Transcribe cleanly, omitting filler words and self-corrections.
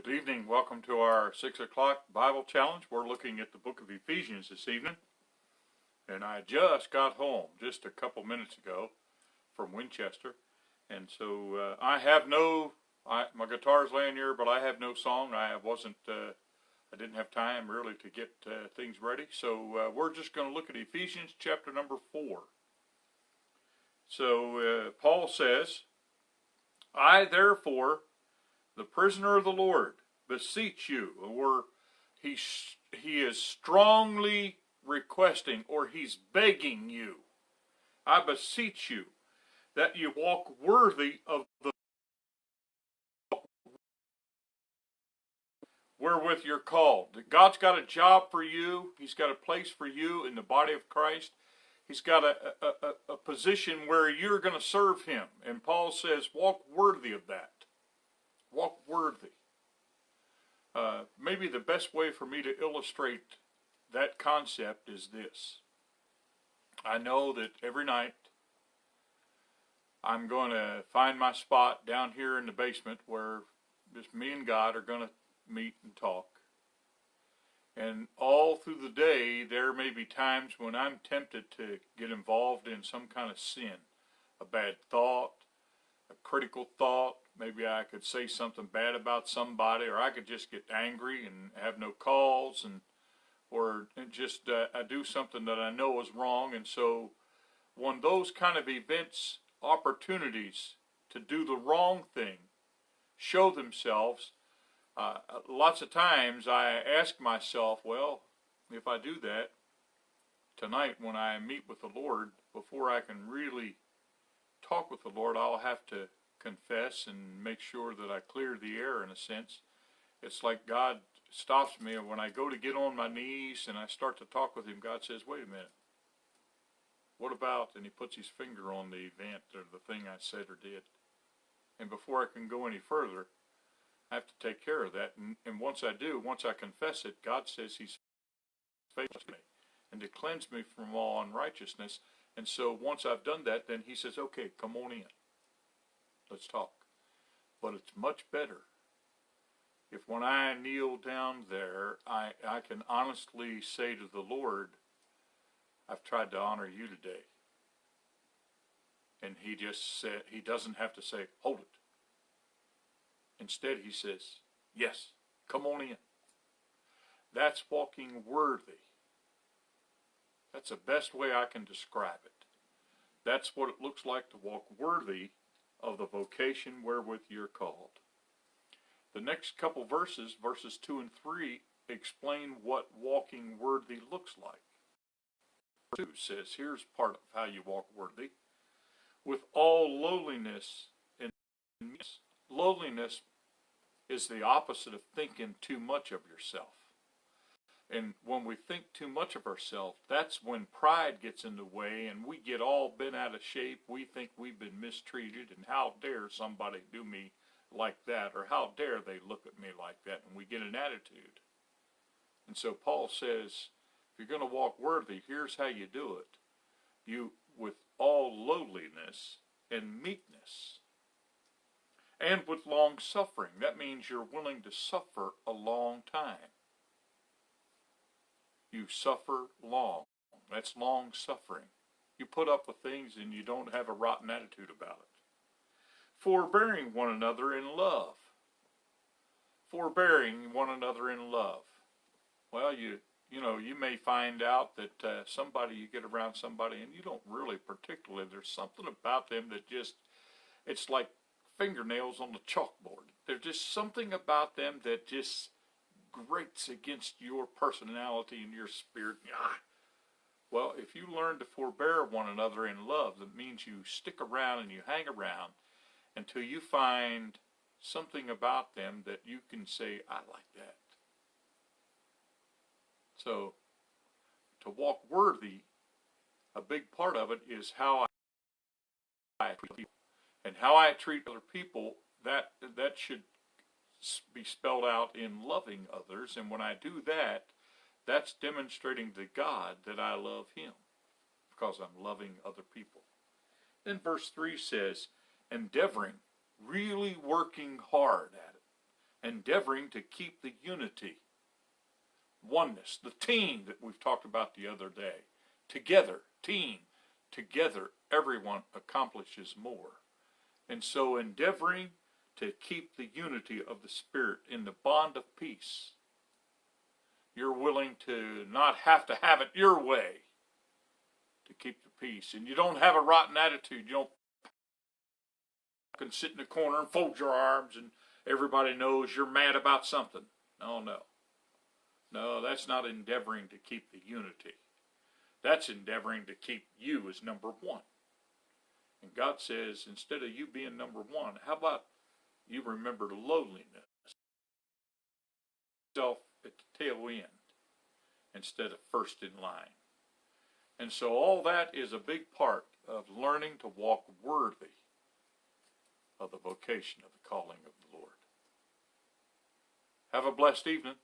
Good evening. Welcome to our 6 o'clock Bible Challenge. We're looking at the book of Ephesians this evening. And I just got home just a couple minutes ago from Winchester. And so I have my guitar's laying here, but I have no song. I didn't have time really to get things ready. So we're just going to look at Ephesians chapter number 4. So Paul says, I therefore, the prisoner of the Lord, beseech you, or he is strongly requesting, or he's begging you. I beseech you that you walk worthy of the wherewith you're called. God's got a job for you. He's got a place for you in the body of Christ. He's got a position where you're going to serve him. And Paul says, walk worthy of that. Walk worthy. Maybe the best way for me to illustrate that concept is this. I know that every night I'm going to find my spot down here in the basement where just me and God are going to meet and talk. And all through the day, there may be times when I'm tempted to get involved in some kind of sin, a bad thought, a critical thought. Maybe I could say something bad about somebody, or I could just get angry and have no cause, or just I do something that I know is wrong. And so when those kind of events, opportunities to do the wrong thing show themselves, lots of times I ask myself, well, if I do that tonight when I meet with the Lord, before I can really talk with the Lord, I'll have to confess and make sure that I clear the air in a sense. It's like God stops me, and when I go to get on my knees and I start to talk with him, God says, wait a minute. What about, and he puts his finger on the event or the thing I said or did. And before I can go any further, I have to take care of that. And once I do, once I confess it, God says he's faithful to me and to cleanse me from all unrighteousness. And so once I've done that, then he says, okay, come on in. Let's talk. But it's much better if when I kneel down there, I can honestly say to the Lord, I've tried to honor you today. And he just said, he doesn't have to say, hold it. Instead, he says, yes, come on in. That's walking worthy. That's the best way I can describe it. That's what it looks like to walk worthy of the vocation wherewith you're called. The next couple verses, verses 2 and 3, explain what walking worthy looks like. Verse 2 says, here's part of how you walk worthy. With all lowliness and meekness. Lowliness is the opposite of thinking too much of yourself. And when we think too much of ourselves, that's when pride gets in the way and we get all bent out of shape. We think we've been mistreated, and how dare somebody do me like that, or how dare they look at me like that, and we get an attitude. And so Paul says, if you're going to walk worthy, here's how you do it. You, with all lowliness and meekness, and with long suffering. That means you're willing to suffer a long time. You suffer long. That's long suffering. You put up with things and you don't have a rotten attitude about it. Forbearing one another in love. Forbearing one another in love. Well, you may find out that you get around somebody and you don't really particularly, there's something about them that just, it's like fingernails on the chalkboard. There's just something about them that just grates against your personality and your spirit. Well, if you learn to forbear one another in love, that means you stick around and you hang around until you find something about them that you can say, I like that. So, to walk worthy, a big part of it is how I treat people. And how I treat other people, that should be spelled out in loving others. And when I do that, that's demonstrating to God that I love him, because I'm loving other people. Then verse 3 says, endeavoring, really working hard at it. endeavoring to keep the unity, oneness, the team that we've talked about the other day. Together, team, together, everyone accomplishes more. And so endeavoring to keep the unity of the Spirit in the bond of peace. You're willing to not have to have it your way to keep the peace. And you don't have a rotten attitude. You don't can sit in the corner and fold your arms and everybody knows you're mad about something. No. No, that's not endeavoring to keep the unity. That's endeavoring to keep you as number one. And God says, instead of you being number one, how about you remember lowliness? Yourself at the tail end instead of first in line. And so all that is a big part of learning to walk worthy of the vocation of the calling of the Lord. Have a blessed evening.